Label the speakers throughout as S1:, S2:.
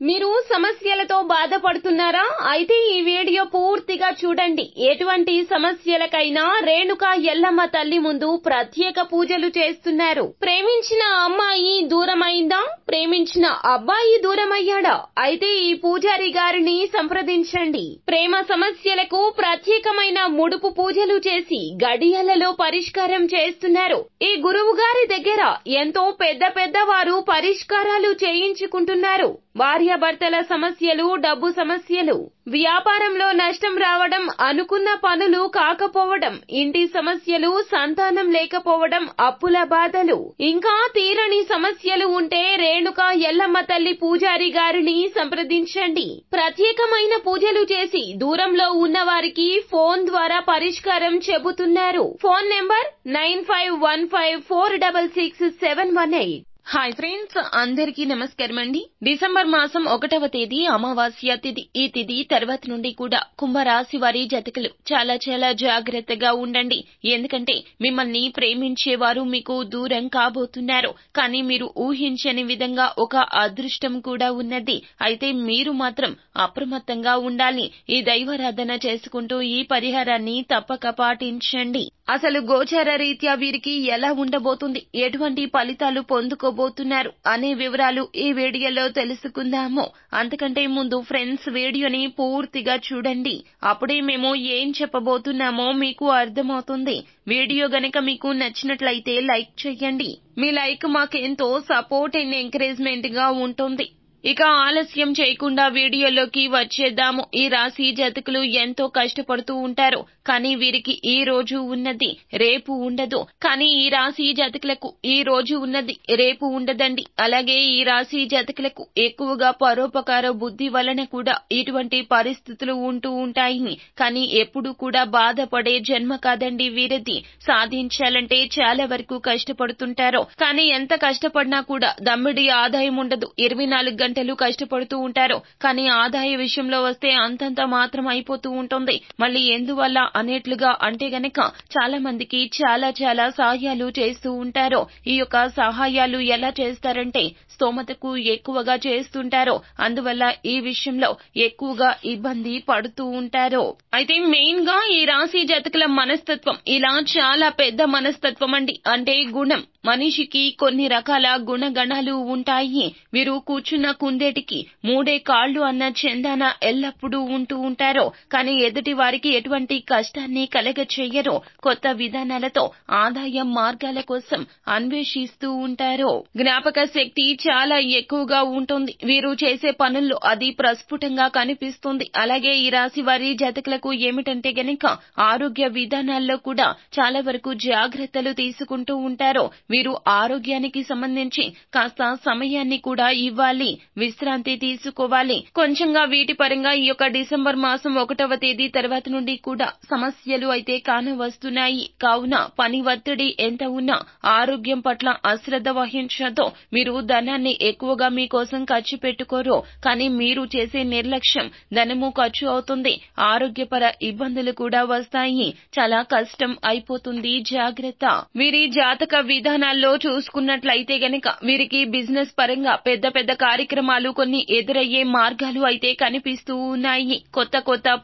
S1: మీరు సమస్యలతో బాధపడుతున్నారా? అయితే ఈ వీడియో పూర్తిగా చూడండి. ఎటువంటి సమస్యలకైనా రేణుకా ఎల్లమ్మ తల్లి ముందు ప్రత్యేక పూజలు చేస్తున్నారు. ప్రేమించిన అమ్మాయి దూరమైందా? ప్రేమించిన అబ్బాయి దూరమయ్యాడా? అయితే ఈ పూజారి గారిని సంప్రదించండి. ప్రేమ సమస్యలకు ప్రత్యేకమైన ముడుపు పూజలు చేసి గడియలలో పరిష్కారం చేస్తున్నారు. ఈ గురువు గారి దగ్గర ఎంతో పెద్ద వారు పరిష్కారాలు చేయించుకుంటున్నారు. భార్యాభర్తల సమస్యలు, డబ్బు సమస్యలు, వ్యాపారంలో నష్టం రావడం, అనుకున్న పనులు కాకపోవడం, ఇంటి సమస్యలు, సంతానం లేకపోవడం, అప్పుల బాధలు, ఇంకా తీరని సమస్యలు ఉంటే రేణుకా ఎల్లమ్మ తల్లి పూజారి గారిని సంప్రదించండి. ప్రత్యేకమైన పూజలు చేసి దూరంలో ఉన్న వారికి ఫోన్ ద్వారా పరిష్కారం చెబుతున్నారు. Phone number 9515466718. హాయ్ ఫ్రెండ్స్, అందరికీ నమస్కారం అండి. డిసెంబర్ మాసం 1వ తేదీ అమావాస్య తిథి. ఈ తిథి తర్వాత నుండి కూడా కుంభరాశి వారి జాతకులు చాలా జాగ్రత్తగా ఉండండి. ఎందుకంటే మిమ్మల్ని ప్రేమించేవారు మీకు దూరం కాబోతున్నారు. కానీ మీరు ఊహించని విధంగా ఒక అదృష్టం కూడా ఉన్నది. అయితే మీరు మాత్రం అప్రమత్తంగా ఉండాలి. ఈ దైవారాధన చేసుకుంటూ ఈ పరిహారాన్ని తప్పక పాటించండి. అసలు గోచార రీత్యా వీరికి ఎలా ఉండబోతుంది, ఎటువంటి ఫలితాలు పొందుకోబోతున్నారు అనే వివరాలు ఈ వీడియోలో తెలుసుకుందాము. అంతకంటే ముందు ఫ్రెండ్స్, వీడియోని పూర్తిగా చూడండి. అప్పుడే మేము ఏం చెప్పబోతున్నామో మీకు అర్థమవుతుంది. వీడియో గనక మీకు నచ్చినట్లయితే లైక్ చేయండి. మీ లైక్ మాకెంతో సపోర్ట్ అండ్ ఎంకరేజ్మెంట్ గా ఉంటుంది. ఇక ఆలస్యం చేయకుండా వీడియోలోకి వచ్చేద్దాము. ఈ రాశి జాతకులు ఎంతో కష్టపడుతూ ఉంటారు. కానీ వీరికి ఈ రోజు ఉన్నది రేపు ఉండదు. కానీ ఈ రాశి జాతకులకు ఈ రోజు ఉన్నది రేపు ఉండదండి. అలాగే ఈ రాశి జాతకులకు ఎక్కువగా పరోపకార బుద్ధి వలన కూడా ఇటువంటి పరిస్థితులు ఉంటూ ఉంటాయి. కానీ ఎప్పుడు కూడా బాధపడే జన్మ కాదండి వీరిది. సాధించాలంటే చాలా వరకు కష్టపడుతుంటారు. కానీ ఎంత కష్టపడినా కూడా దమ్మిడి ఆదాయం ఉండదు. 24 గంటలు కష్టపడుతూ ఉంటారు. కానీ ఆదాయ విషయంలో వస్తే అంతంత మాత్రం అయిపోతూ ఉంటుంది. మళ్ళీ ఎందువల్ల అనేట్లుగా అంటే గనక చాలా మందికి చాలా సహాయాలు చేస్తూ ఉంటారు. ఈ యొక్క సహాయాలు ఎలా చేస్తారంటే స్తోమతకు ఎక్కువగా చేస్తుంటారు. అందువల్ల ఈ విషయంలో ఎక్కువగా ఇబ్బంది పడుతూ ఉంటారు. అయితే మెయిన్ గా ఈ రాశి జాతకుల మనస్తత్వం ఇలా చాలా పెద్ద మనస్తత్వం అండి. అంటే గుణం. మనిషికి కొన్ని రకాల గుణగణాలు ఉంటాయి. వీరు కూర్చున్న కుందేటికి 3 కాళ్లు అన్న చందాన ఎల్లప్పుడూ ఉంటూ ఉంటారు. కానీ ఎదుటి వారికి ఎటువంటి కష్టాన్ని కలగ చెయ్యరు. కొత్త విధానాలతో ఆదాయ మార్గాల కోసం అన్వేషిస్తూ ఉంటారు. జ్ఞాపక శక్తి చాలా ఎక్కువగా ఉంటుంది. వీరు చేసే పనుల్లో అది ప్రస్ఫుటంగా కనిపిస్తుంది. అలాగే ఈ రాశి వారి జాతకులకు ఏమిటంటే గనక ఆరోగ్య విధానాల్లో కూడా చాలా వరకు జాగ్రత్తలు తీసుకుంటూ ఉంటారు. వీరు ఆరోగ్యానికి సంబంధించి కాస్త సమయాన్ని కూడా ఇవ్వాలి, విశ్రాంతి తీసుకోవాలి. కొంచెంగా వీటి పరంగా ఈ యొక్క డిసెంబర్ మాసం 1వ తేదీ తర్వాత నుండి కూడా సమస్యలు అయితే కానవస్తున్నాయి. కావున పని ఒత్తిడి ఎంత ఉన్నా ఆరోగ్యం పట్ల అశ్రద్ధ వహించడంతో మీరు ధనాన్ని ఎక్కువగా మీకోసం ఖర్చు పెట్టుకోరు. కానీ మీరు చేసే నిర్లక్ష్యం ధనము ఖర్చు అవుతుంది. ఆరోగ్యపర ఇబ్బందులు కూడా వస్తాయి. చాలా కష్టం అయిపోతుంది. జాగ్రత్త. వీరి జాతక విధానాల్లో చూసుకున్నట్లయితే గనక వీరికి బిజినెస్ పరంగా పెద్ద కార్యక్రమాలు కొన్ని ఎదురయ్యే మార్గాలు అయితే కనిపిస్తూ ఉన్నాయి. కొత్త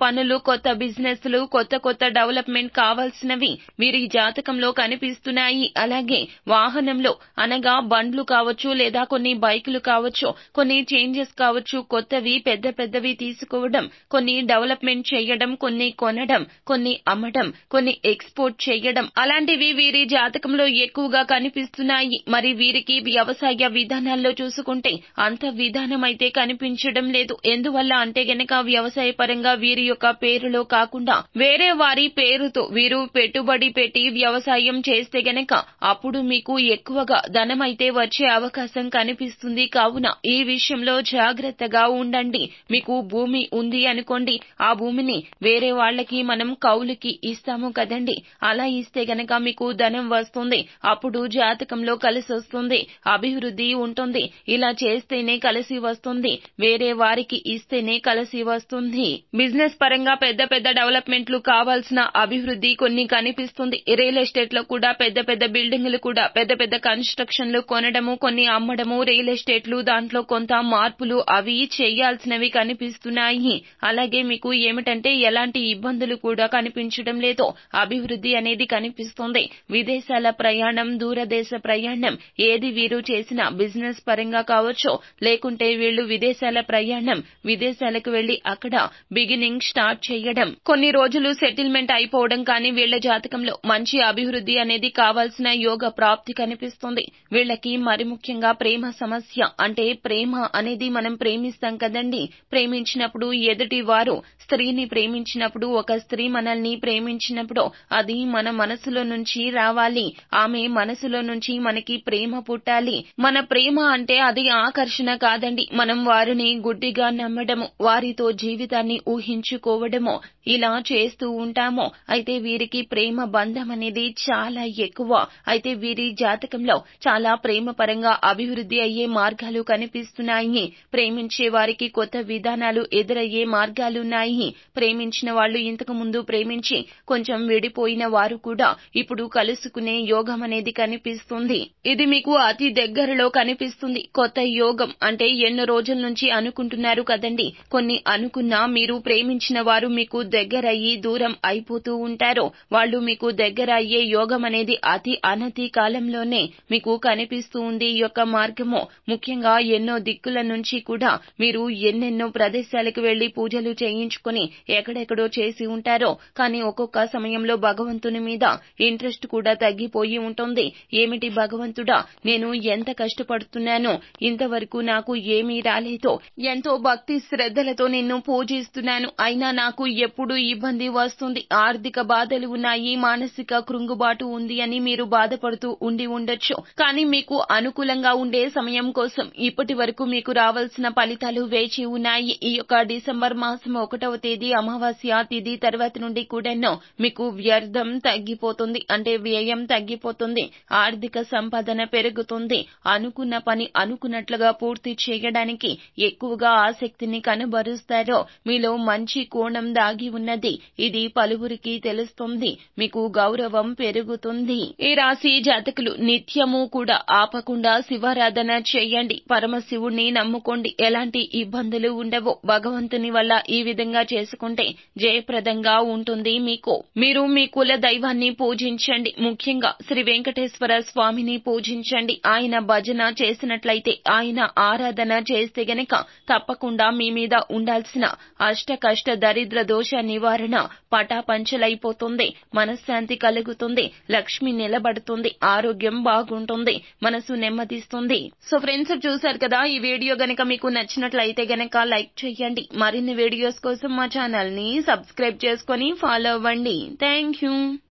S1: పనులు, కొత్త బిజినెస్లు, కొత్త డెవలప్మెంట్ కావాల్సినవి వీరి జాతకంలో కనిపిస్తున్నాయి. అలాగే వాహనంలో అనగా బండ్లు కావచ్చు, లేదా కొన్ని బైకులు కావచ్చు, కొన్ని చేంజెస్ కావచ్చు, కొత్తవి పెద్దవి తీసుకోవడం, కొన్ని డెవలప్మెంట్ చేయడం, కొన్ని కొనడం, కొన్ని అమ్మడం, కొన్ని ఎక్స్పోర్ట్ చేయడం, అలాంటివి వీరి జాతకంలో ఎక్కువగా కనిపిస్తున్నాయి. మరి వీరికి వ్యవసాయ విధానాల్లో చూసుకుంటే అంత విధానం అయితే కనిపించడం లేదు. ఎందువల్ల అంటే గనక వ్యవసాయ పరంగా వీరి యొక్క పేరులో కాకుండా వేరే వారి పేరుతో వీరు పెట్టుబడి పెట్టి వ్యవసాయం చేస్తే గనక అప్పుడు మీకు ఎక్కువగా ధనం అయితే వచ్చే అవకాశం కనిపిస్తుంది. కావున ఈ విషయంలో జాగ్రత్తగా ఉండండి. మీకు భూమి ఉంది అనుకోండి, ఆ భూమిని వేరే వాళ్ళకి మనం కౌలుకి ఇస్తాము కదండి. అలా ఇస్తే గనక మీకు ధనం వస్తుంది. అప్పుడు జాతకంలో కలిసి వస్తుంది, అభివృద్ధి ఉంటుంది. ఇలా చేస్తేనే కలిసి వస్తుంది, వేరే వారికి ఇస్తేనే కలిసి వస్తుంది. బిజినెస్ పరంగా పెద్ద పెద్ద డెవలప్మెంట్లు కావాల్సిన అభివృద్ధి కొన్ని కనిపిస్తుంది. రియల్ ఎస్టేట్ లో కూడా పెద్ద పెద్ద బిల్డింగులు కూడా పెద్ద పెద్ద కన్స్ట్రక్షన్లు కొనడము, కొన్ని అమ్మడము, రియల్ ఎస్టేట్లు దాంట్లో కొంత మార్పులు అవి చేయాల్సినవి కనిపిస్తున్నాయి. అలాగే మీకు ఏమిటంటే ఎలాంటి ఇబ్బందులు కూడా కనిపించడం లేదు, అభివృద్ధి అనేది కనిపిస్తుంది. విదేశాల ప్రయాణం, దూరదేశ ప్రయాణం ఏది వీరు చేసినా బిజినెస్ పరంగా కావచ్చు, లేకుంటే వీళ్ళు విదేశాల ప్రయాణం, విదేశాలకు వెళ్లి అక్కడ బిగినింగ్ స్టార్ట్ చేయడం, కొన్ని రోజులు సెటిల్మెంట్ అయిపోవడం కానీ వీళ్ల జాతకంలో మంచి అభివృద్ధి అనేది కావాల్సిన యోగ ప్రాప్తి కనిపిస్తుంది. వీళ్ళకి మరి ముఖ్యంగా ప్రేమ సమస్య, అంటే ప్రేమ అనేది మనం ప్రేమిస్తాం కదండి, ప్రేమించినప్పుడు ఎదుటి వారు స్త్రీని ప్రేమించినప్పుడు, ఒక స్త్రీ మనల్ని ప్రేమించినప్పుడు అది మన మనసులో నుంచి రావాలి, ఆమె మనసులో నుంచి మనకి ప్రేమ పుట్టాలి. మన ప్రేమ అంటే అది ఆకర్షణ కాదండి, మనం వారిని గుడ్డిగా నమ్మడము, వారితో జీవితాన్ని ఊహించుకోవడము ఇలా చేస్తూ ఉంటాము. అయితే వీరికి ప్రేమ బంధం అనేది చాలా ఎక్కువ. అయితే వీరి జాతకంలో చాలా ప్రేమ పరంగా అభివృద్ధి అయ్యే మార్గాలు కనిపిస్తున్నాయి. ప్రేమించే వారికి కొత్త విధానాలు ఎదురయ్యే మార్గాలున్నాయి. ప్రేమించిన వాళ్ళు ఇంతకు ముందు ప్రేమించి కొంచెం విడిపోయిన వారు కూడా ఇప్పుడు కలుసుకునే యోగం అనేది కనిపిస్తుంది. ఇది మీకు అతి దగ్గరలో కనిపిస్తుంది. కొత్త యోగం అంటే ఎన్నో రోజుల నుంచి అనుకుంటున్నారు కదండి, కొన్ని అనుకున్నా మీరు ప్రేమించిన వారు మీకు దగ్గరయ్యి దూరం అయిపోతూ ఉంటారు. వాళ్ళు మీకు దగ్గర అయ్యే యోగం అనేది అతి అనతి కాలంలోనే మీకు కనిపిస్తూ ఉంది. ఈ యొక్క మార్గము ముఖ్యంగా ఎన్నో దిక్కుల నుంచి కూడా మీరు ఎన్నెన్నో ప్రదేశాలకు వెళ్లి పూజలు చేయించుకుని ఎక్కడెక్కడో చేసి ఉంటారో, కానీ ఒక్కొక్క సమయంలో భగవంతుని మీద ఇంట్రెస్ట్ కూడా తగ్గిపోయి ఉంటుంది. ఏమిటి భగవంతుడా, నేను ఎంత కష్టపడుతున్నానో, ఇంతవరకు నాకు ఏమీ రాలేదో, ఎంతో భక్తి శ్రద్ధలతో నిన్ను పూజిస్తున్నాను, అయినా నాకు ఎప్పుడు ఇబ్బంది వస్తుంది, ఆర్థిక బాధలు ఉన్నాయి, మానసిక కృంగుబాటు ఉంది అని మీరు బాధపడుతూ ఉండి ఉండొచ్చు. కానీ మీకు అనుకూలంగా ఉండే సమయం కోసం ఇప్పటి వరకు మీకు రావాల్సిన ఫలితాలు వేచి ఉన్నాయి. ఈ యొక్క డిసెంబర్ మాసం 1వ తేదీ అమావాస్య తిథి తర్వాత నుండి కూడాను మీకు వ్యర్థం తగ్గిపోతుంది, అంటే వ్యయం తగ్గిపోతుంది, ఆర్థిక సంపాదన పెరుగుతుంది, అనుకున్న పని అనుకున్నట్లుగా పూర్తి చేయడానికి ఎక్కువగా ఆసక్తిని కనబరుస్తారో, మీలో మంచి కోణం దాగి ఉన్నది, ఇది పలువురికి తెలుస్తుంది, మీకు గౌరవం పెరుగుతుంది. ఈ రాశి జాతకులు నిత్యము కూడా ఆపకుండా శివారాధన చేయండి, పరమశివుణ్ణి నమ్ముకోండి, ఎలాంటి ఇబ్బందులు ఉండవు. భగవంతుని వల్ల ఈ విధంగా చేసుకుంటే జయప్రదంగా ఉంటుంది మీకు. మీరు మీ కుల దైవాన్ని పూజించండి, ముఖ్యంగా శ్రీ వెంకటేశ్వర స్వామిని పూజించండి. ఆయన భజన చేసినట్లయితే, ఆయన ఆరాధన చేస్తే గనక తప్పకుండా మీ మీద ఉండాల్సిన అష్ట కష్ట దరిద్ర దోష నివారణ పటాపంచలైపోతుంది, మనశ్శాంతి కలుగుతుంది, లక్ష్మి నిలబడుతుంది, ఆరోగ్యం బాగుంటుంది, మనసు నెమ్మదిస్తుంది. సో ఫ్రెండ్స్, చూశారు కదా, ఈ వీడియో గనక మీకు నచ్చినట్లయితే గనక లైక్ చేయండి. మరిన్ని వీడియోస్ కోసం మా ఛానల్ ని సబ్స్క్రైబ్ చేసుకొని ఫాలో అవ్వండి. Thank you.